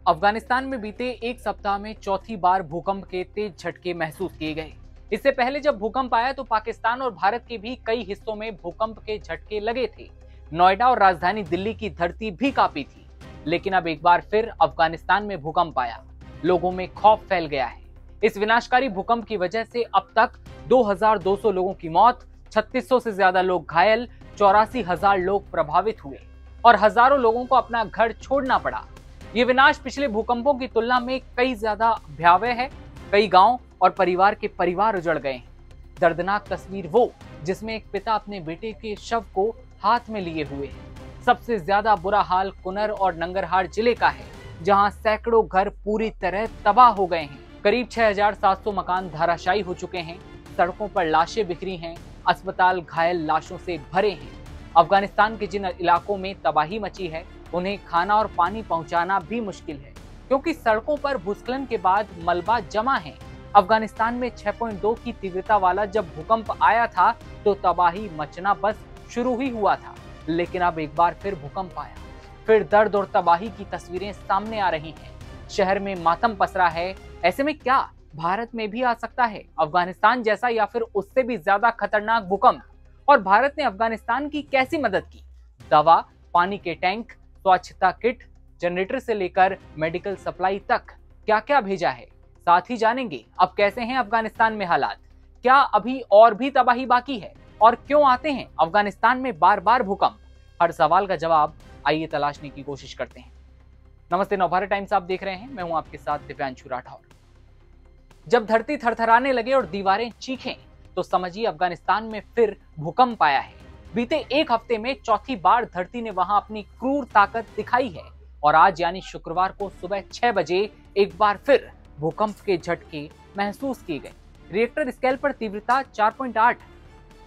अफगानिस्तान में बीते एक सप्ताह में चौथी बार भूकंप के तेज झटके महसूस किए गए। इससे पहले जब भूकंप आया तो पाकिस्तान और भारत के भी कई हिस्सों में भूकंप के झटके लगे थे। नोएडा और राजधानी दिल्ली की धरती भी कांपी थी। लेकिन अब एक बार फिर अफगानिस्तान में भूकंप आया। लोगों में खौफ फैल गया है। इस विनाशकारी भूकंप की वजह से अब तक 2200 लोगों की मौत, 3600 से ज्यादा लोग घायल, 84,000 लोग प्रभावित हुए और हजारों लोगों को अपना घर छोड़ना पड़ा। ये विनाश पिछले भूकंपों की तुलना में कई ज्यादा भयावह है। कई गांव और परिवार के परिवार उजड़ गए हैं। दर्दनाक तस्वीर वो जिसमें एक पिता अपने बेटे के शव को हाथ में लिए हुए है। सबसे ज्यादा बुरा हाल कुनर और नंगरहार जिले का है, जहां सैकड़ों घर पूरी तरह तबाह हो गए हैं। करीब 6700 मकान धराशायी हो चुके हैं। सड़कों पर लाशें बिखरी हैं। अस्पताल घायल लाशों से भरे हैं। अफगानिस्तान के जिन इलाकों में तबाही मची है उन्हें खाना और पानी पहुंचाना भी मुश्किल है, क्योंकि सड़कों पर भूस्खलन के बाद मलबा जमा है। अफगानिस्तान में 6.2 की तीव्रता वाला जब भूकंप आया था तो तबाही मचना बस शुरू ही हुआ था। लेकिन अब एक बार फिर भूकंप आया, फिर दर्द और तबाही की तस्वीरें सामने आ रही हैं। शहर में मातम पसरा है। ऐसे में क्या भारत में भी आ सकता है अफगानिस्तान जैसा या फिर उससे भी ज्यादा खतरनाक भूकंप? और भारत ने अफगानिस्तान की कैसी मदद की? दवा, पानी के टैंक, स्वच्छता किट, जनरेटर से लेकर मेडिकल सप्लाई तक क्या क्या भेजा है? साथ ही जानेंगे अब कैसे हैं अफगानिस्तान में हालात, क्या अभी और भी तबाही बाकी है और क्यों आते हैं अफगानिस्तान में बार बार भूकंप? हर सवाल का जवाब आइए तलाशने की कोशिश करते हैं। नमस्ते, नवभारत टाइम्स आप देख रहे हैं। मैं हूं आपके साथ दिव्यांशु राठौर। जब धरती थरथराने लगे और दीवारें चीखें तो समझिए अफगानिस्तान में फिर भूकंप आया है। बीते एक हफ्ते में चौथी बार धरती ने वहां अपनी क्रूर ताकत दिखाई है और आज यानी शुक्रवार को सुबह 6 बजे एक बार फिर भूकंप के झटके महसूस किए गए। रिएक्टर स्केल पर तीव्रता 4.8।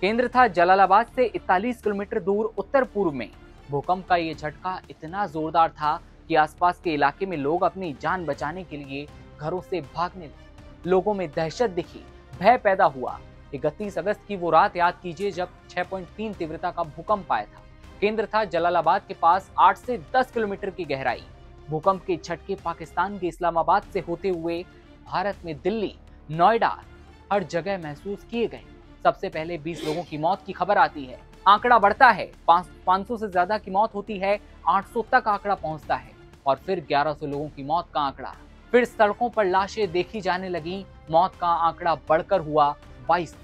केंद्र था जलालाबाद से 41 किलोमीटर दूर उत्तर पूर्व में। भूकंप का ये झटका इतना जोरदार था कि आसपास के इलाके में लोग अपनी जान बचाने के लिए घरों से भागने लगे। लोगों में दहशत दिखी, भय पैदा हुआ। 31 अगस्त की वो रात याद कीजिए जब 6.3 तीव्रता का भूकंप आया था। केंद्र था जलालाबाद के पास 8 से 10 किलोमीटर की गहराई। भूकंप के झटके पाकिस्तान के इस्लामाबाद से होते हुए भारत में दिल्ली, नोएडा, हर जगह महसूस किए गए। सबसे पहले 20 लोगों की मौत की खबर आती है। आंकड़ा बढ़ता है, 500 से ज्यादा की मौत होती है, 800 तक आंकड़ा पहुंचता है और फिर 1100 लोगों की मौत का आंकड़ा। फिर सड़कों पर लाशें देखी जाने लगी। मौत का आंकड़ा बढ़कर हुआ 22।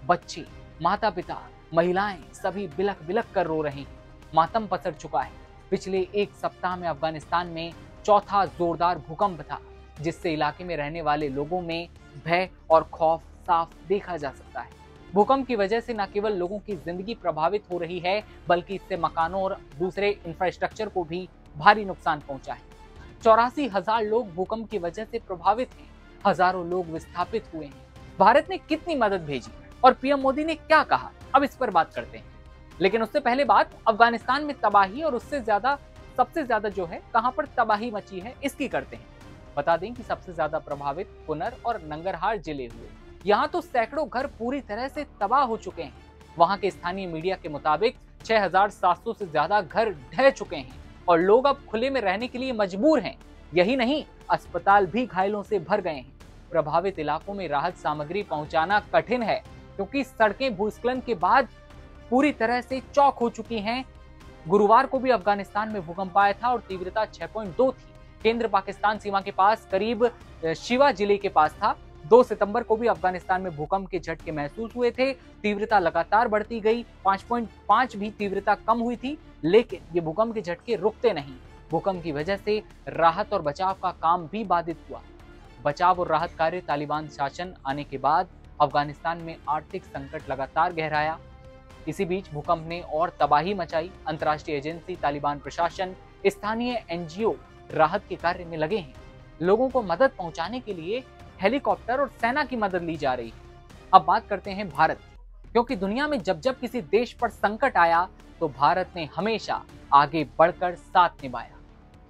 बच्चे, माता पिता, महिलाएं सभी बिलख बिलख कर रो रहे हैं। मातम पसर चुका है। पिछले एक सप्ताह में अफगानिस्तान में चौथा जोरदार भूकंप था, जिससे इलाके में रहने वाले लोगों में भय और खौफ साफ देखा जा सकता है। भूकंप की वजह से न केवल लोगों की जिंदगी प्रभावित हो रही है, बल्कि इससे मकानों और दूसरे इंफ्रास्ट्रक्चर को भी भारी नुकसान पहुंचा है। 84,000 लोग भूकंप की वजह से प्रभावित हैं। हजारों लोग विस्थापित हुए हैं। भारत ने कितनी मदद भेजी और पीएम मोदी ने क्या कहा, अब इस पर बात करते हैं। लेकिन उससे पहले बात अफगानिस्तान में तबाही और उससे ज्यादा सबसे ज्यादा जो है कहां पर तबाही मची है इसकी करते हैं। बता दें कि सबसे ज्यादा प्रभावित कुनर और नंगरहार जिले हुए। यहाँ तो सैकड़ों घर पूरी तरह से तबाह हो चुके हैं। वहां के स्थानीय मीडिया के मुताबिक 6700 से ज्यादा घर ढह चुके हैं और लोग अब खुले में रहने के लिए मजबूर हैं। यही नहीं, अस्पताल भी घायलों से भर गए हैं। प्रभावित इलाकों में राहत सामग्री पहुंचाना कठिन है, क्योंकि सड़कें भूस्खलन के बाद पूरी तरह से चौक हो चुकी हैं। गुरुवार को भी अफगानिस्तान में भूकंप आया था और तीव्रता 6.2 थी। केंद्र पाकिस्तान सीमा के पास करीब शिवा जिले के पास था। 2 सितंबर को भी अफगानिस्तान में भूकंप के झटके महसूस हुए थे। तीव्रता लगातार बढ़ती गई। 5.5 भी तीव्रता कम हुई थी, लेकिन ये भूकंप के झटके रुकते नहीं। भूकंप की वजह से राहत और बचाव का काम भी बाधित हुआ। बचाव और राहत कार्य तालिबान शासन आने के बाद अफगानिस्तान में आर्थिक संकट लगातार गहराया। इसी बीच भूकंप ने और तबाही मचाई। अंतर्राष्ट्रीय एजेंसी, तालिबान प्रशासन, स्थानीय एनजीओ राहत के कार्य में लगे हैं। लोगों को मदद पहुंचाने के लिए हेलीकॉप्टर और सेना की मदद ली जा रही है। अब बात करते हैं भारत की, क्योंकि दुनिया में जब जब किसी देश पर संकट आया तो भारत ने हमेशा आगे बढ़कर साथ निभाया।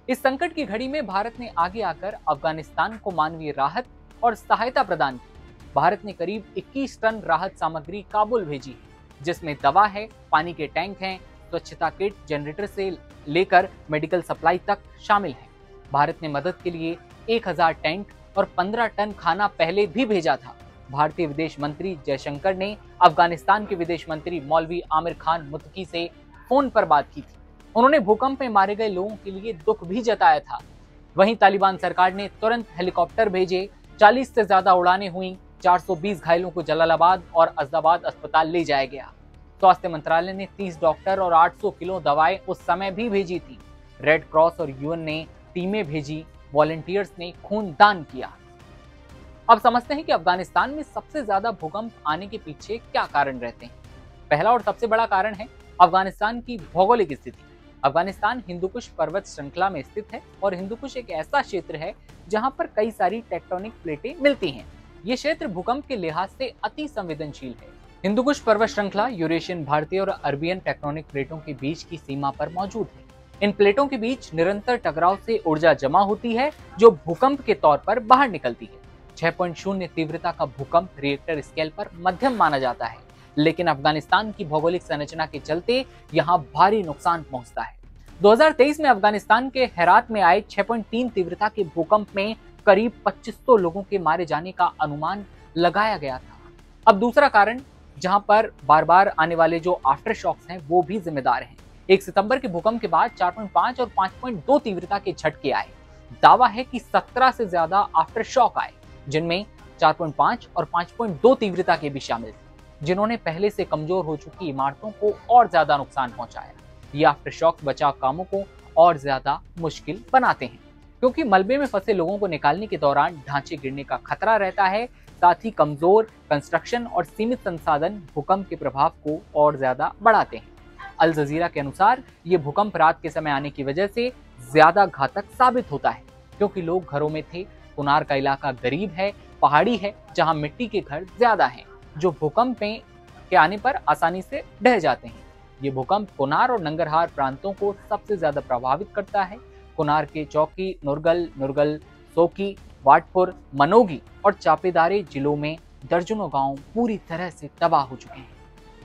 इस संकट की घड़ी में भारत ने आगे आकर अफगानिस्तान को मानवीय राहत और सहायता प्रदान की। भारत ने करीब 21 टन राहत सामग्री काबुल भेजी है, जिसमें दवा है, पानी के टैंक हैं, स्वच्छता किट, जनरेटर से लेकर मेडिकल सप्लाई तक शामिल है। भारत ने मदद के लिए 1000 टेंट और 15 टन खाना पहले भी भेजा था। भारतीय विदेश मंत्री जयशंकर ने अफगानिस्तान के विदेश मंत्री मौलवी आमिर खान मुत्तकी से फोन पर बात की थी। उन्होंने भूकंप में मारे गए लोगों के लिए दुख भी जताया था। वहीं तालिबान सरकार ने तुरंत हेलीकॉप्टर भेजे, 40 से ज्यादा उड़ानें हुई, 420 घायलों को जलालाबाद और अहमदाबाद अस्पताल ले जाया गया। स्वास्थ्य मंत्रालय ने 30 डॉक्टर और 800 किलो दवाएं उस समय भी भेजी थी। रेड क्रॉस और यूएन ने टीमें भेजी, वॉलंटियर्स ने खून दान किया। अब समझते हैं कि अफगानिस्तान में सबसे ज्यादा भूकंप आने के पीछे क्या कारण रहते हैं। पहला और सबसे बड़ा कारण है अफगानिस्तान की भौगोलिक स्थिति। अफगानिस्तान हिंदुकुश पर्वत श्रृंखला में स्थित है और हिंदुकुश एक ऐसा क्षेत्र है जहां पर कई सारी टेक्टोनिक प्लेटें मिलती हैं। ये क्षेत्र भूकंप के लिहाज से अति संवेदनशील है। हिंदुकुश पर्वत श्रृंखला यूरेशियन, भारतीय और अरबियन टेक्टोनिक प्लेटों के बीच की सीमा पर मौजूद है। इन प्लेटों के बीच निरंतर टकराव से ऊर्जा जमा होती है जो भूकंप के तौर पर बाहर निकलती है। 6.0 तीव्रता का भूकंप रिएक्टर स्केल पर मध्यम माना जाता है, लेकिन अफगानिस्तान की भौगोलिक संरचना के चलते यहाँ भारी नुकसान पहुंचता है। 2023 में अफगानिस्तान के हेरात में आए 6.3 तीव्रता के भूकंप में करीब 2500 लोगों के मारे जाने का अनुमान लगाया गया था। अब दूसरा कारण जहां पर बार बार आने वाले जो आफ्टर शॉक्स हैं वो भी जिम्मेदार हैं। 1 सितंबर के भूकंप के बाद 4.5 और 5.2 तीव्रता के झटके आए। दावा है कि 17 से ज्यादा आफ्टर शॉक आए, जिनमें 4.5 और 5.2 तीव्रता के भी शामिल थे, जिन्होंने पहले से कमजोर हो चुकी इमारतों को और ज्यादा नुकसान पहुंचाया। ये आफ्टर शॉक बचाव कामों को और ज्यादा मुश्किल बनाते हैं, क्योंकि मलबे में फंसे लोगों को निकालने के दौरान ढांचे गिरने का खतरा रहता है। साथ ही कमजोर कंस्ट्रक्शन और सीमित संसाधन भूकंप के प्रभाव को और ज्यादा बढ़ाते हैं। अल जजीरा के अनुसार ये भूकंप रात के समय आने की वजह से ज्यादा घातक साबित होता है, क्योंकि लोग घरों में थे। कुनार का इलाका गरीब है, पहाड़ी है, जहां मिट्टी के घर ज्यादा हैं, जो भूकंप के आने पर आसानी से ढह जाते हैं। ये भूकंप कुनार और नंगरहार प्रांतों को सबसे ज्यादा प्रभावित करता है। कुनार के चौकी, नुरगल, सोकी, वाटपुर, मनोगी और चापेदारे जिलों में दर्जनों गांव पूरी तरह से तबाह हो चुके हैं।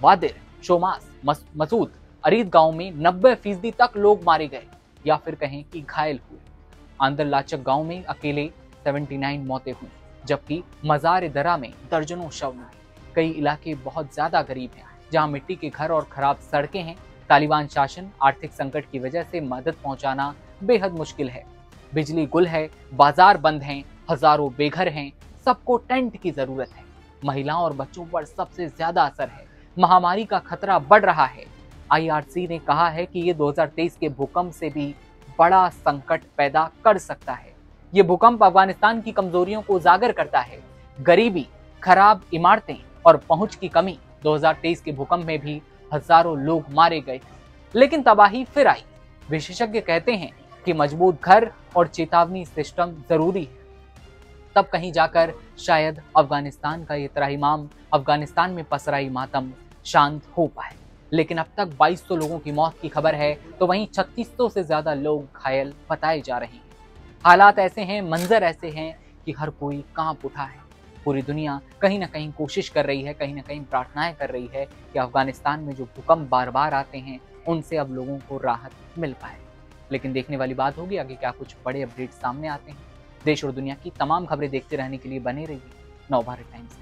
वादिर, शोमास, मसूद, अरीद गांव में 90% तक लोग मारे गए या फिर कहें कि घायल हुए। आंदर लाचक गांव में अकेले 79 मौतें हुई, जबकि मजार दरा में दर्जनों शव मिले। कई इलाके बहुत ज्यादा गरीब हैं, जहां मिट्टी के घर और खराब सड़कें हैं। तालिबान शासन, आर्थिक संकट की वजह से मदद पहुंचाना बेहद मुश्किल है। बिजली गुल है, बाजार बंद हैं, हजारों बेघर हैं, सबको टेंट की जरूरत है। महिलाओं और बच्चों पर सबसे ज्यादा असर है। महामारी का खतरा बढ़ रहा है। IRC ने कहा है कि ये 2023 के भूकंप से भी बड़ा संकट पैदा कर सकता है। ये भूकंप अफगानिस्तान की कमजोरियों को उजागर करता है। गरीबी, खराब इमारतें और पहुंच की कमी। 2023 के भूकंप में भी हजारों लोग मारे गए थे, लेकिन तबाही फिर आई। विशेषज्ञ कहते हैं कि मजबूत घर और चेतावनी सिस्टम जरूरी है, तब कहीं जाकर शायद अफगानिस्तान का ये त्राहिमाम, अफगानिस्तान में पसराई मातम शांत हो पाए। लेकिन अब तक 2200 लोगों की मौत की खबर है, तो वहीं 3600 से ज्यादा लोग घायल बताए जा रहे हैं। हालात ऐसे हैं, मंजर ऐसे हैं कि हर कोई कांप उठा है। पूरी दुनिया कहीं ना कहीं कोशिश कर रही है, कहीं ना कहीं प्रार्थनाएं कर रही है कि अफगानिस्तान में जो भूकंप बार बार आते हैं उनसे अब लोगों को राहत मिल पाए। लेकिन देखने वाली बात होगी आगे क्या कुछ बड़े अपडेट सामने आते हैं। देश और दुनिया की तमाम खबरें देखते रहने के लिए बने रहिए नवभारत टाइम्स।